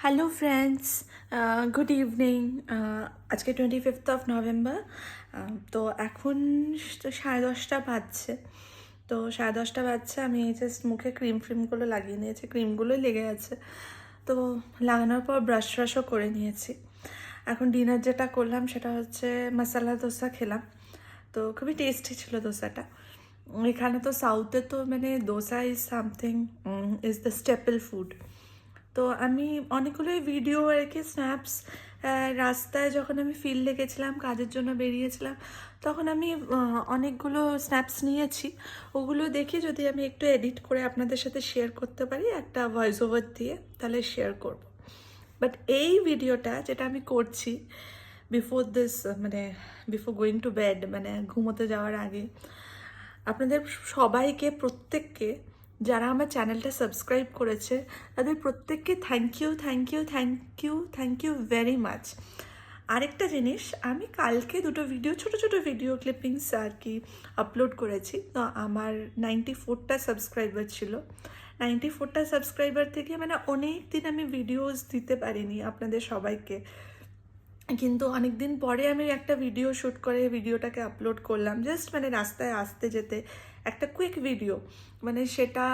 Hello friends, good evening. আজকে 25th November. তো এখন তো 10:30 বাজছে। তো 10:30 বাজছে, আমি জাস্ট মুখে ক্রিমগুলো লাগিয়ে নিয়েছি, ক্রিমগুলোই লেগে আছে। তো লাগানোর পর ব্রাশও করে নিয়েছি। এখন ডিনার যেটা করলাম সেটা হচ্ছে মশলা দোসা খেলাম। তো খুবই টেস্টি ছিল দোসাটা। এখানে তো সাউথে তো মানে dosa is something, is the staple food. তো আমি অনেকগুলোই ভিডিও আর কি স্ন্যাপস, রাস্তায় যখন আমি ফিল্ডে গেছিলাম কাজের জন্য বেরিয়েছিলাম, তখন আমি অনেকগুলো স্ন্যাপস নিয়েছি। ওগুলো দেখে যদি আমি একটু এডিট করে আপনাদের সাথে শেয়ার করতে পারি একটা ভয়েস ওভার দিয়ে, তাহলে শেয়ার করব। বাট এই ভিডিওটা যেটা আমি করছি বিফোর দিস, মানে বিফোর গোয়িং টু বেড, মানে ঘুমোতে যাওয়ার আগে, আপনাদের সবাইকে, প্রত্যেককে, যারা আমার চ্যানেলটা সাবস্ক্রাইব করেছে তাদের প্রত্যেককে thank you, thank you, thank you, thank you very much. আরেকটা জিনিস, আমি কালকে দুটো ভিডিও, ছোট ছোট ভিডিও ক্লিপিংস আর কি আপলোড করেছি। তো আমার 94টা সাবস্ক্রাইবার ছিল। 94টা সাবস্ক্রাইবার থেকে মানে অনেক দিন আমি ভিডিওস দিতে পারিনি আপনাদের সবাইকে, কিন্তু অনেক দিন পরে আমি একটা ভিডিও শ্যুট করে ভিডিওটাকে আপলোড করলাম, জাস্ট মানে রাস্তায় আসতে যেতে একটা কুইক ভিডিও। মানে সেটা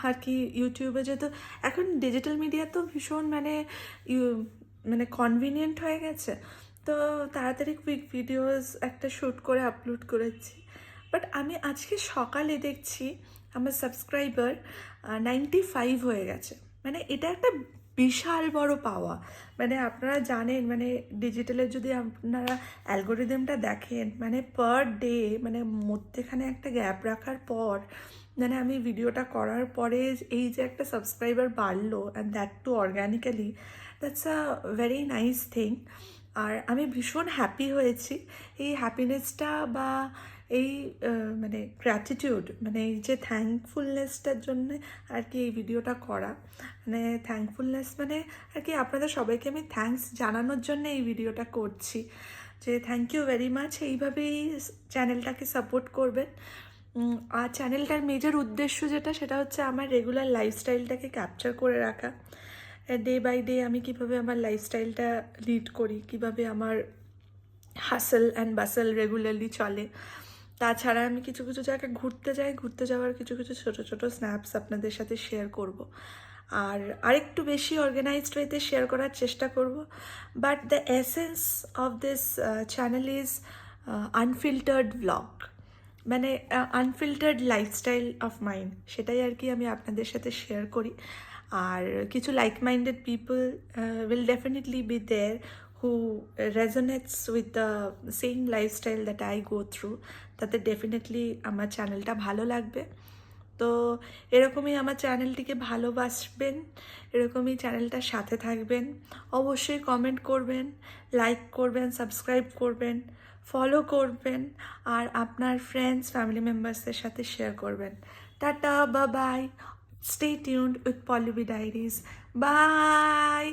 আর কি ইউটিউবে, যেহেতু এখন ডিজিটাল মিডিয়া তো ভীষণ মানে মানে কনভিনিয়েন্ট হয়ে গেছে, তো তাড়াতাড়ি কুইক ভিডিওস একটা শ্যুট করে আপলোড করেছি। বাট আমি আজকে সকালে দেখছি আমার সাবস্ক্রাইবার 95 হয়ে গেছে। মানে এটা একটা বিশাল বড় পাওয়া। মানে আপনারা জানেন, মানে ডিজিটালে যদি আপনারা অ্যালগোরিদমটা দেখেন, মানে পার ডে, মানে মধ্যেখানে একটা গ্যাপ রাখার পর, মানে আমি ভিডিওটা করার পরে এই যে একটা সাবস্ক্রাইবার বাড়লো, and that too organically, that's a very nice thing. আর আমি ভীষণ হ্যাপি হয়েছি। এই হ্যাপিনেসটা বা এই মানে গ্র্যাটিটিউড, মানে এই যে থ্যাঙ্কফুলনেসটার জন্য আর কি এই ভিডিওটা করা। মানে থ্যাঙ্কফুলনেস মানে আর কি আপনাদের সবাইকে আমি থ্যাঙ্কস জানানোর জন্য এই ভিডিওটা করছি, যে থ্যাংক ইউ ভেরি মাচ। এইভাবেই চ্যানেলটাকে সাপোর্ট করবেন। আর চ্যানেলটার মেজর উদ্দেশ্য যেটা, সেটা হচ্ছে আমার রেগুলার লাইফস্টাইলটাকে ক্যাপচার করে রাখা। ডে বাই ডে আমি কীভাবে আমার লাইফস্টাইলটা লিড করি, কীভাবে আমার হাসেল অ্যান্ড বাসেল রেগুলারলি চলে। তাছাড়া আমি কিছু কিছু জায়গায় ঘুরতে যাই, ঘুরতে যাওয়ার কিছু কিছু ছোটো ছোটো স্ন্যাপস আপনাদের সাথে শেয়ার করব। আর আরেকটু বেশি অর্গানাইজড ওয়েতে শেয়ার করার চেষ্টা করব। But the essence of this channel is unfiltered blog, মানে আনফিল্টার্ড লাইফস্টাইল অফ মাইন্ড, সেটাই আর কি আমি আপনাদের সাথে শেয়ার করি। আর কিছু like minded people will definitely be there who resonates with the same lifestyle that I go through, তাতে ডেফিনেটলি আমার চ্যানেলটা ভালো লাগবে। তো এরকমই আমার চ্যানেলটিকে ভালোবাসবেন, এরকমই চ্যানেলটার সাথে থাকবেন। অবশ্যই কমেন্ট করবেন, লাইক করবেন, সাবস্ক্রাইব করবেন, ফলো করবেন, আর আপনার ফ্রেন্ডস, ফ্যামিলি মেম্বার্সদের সাথে শেয়ার করবেন। টাটা, বা bye, stay tuned with Pallavi diaries. By.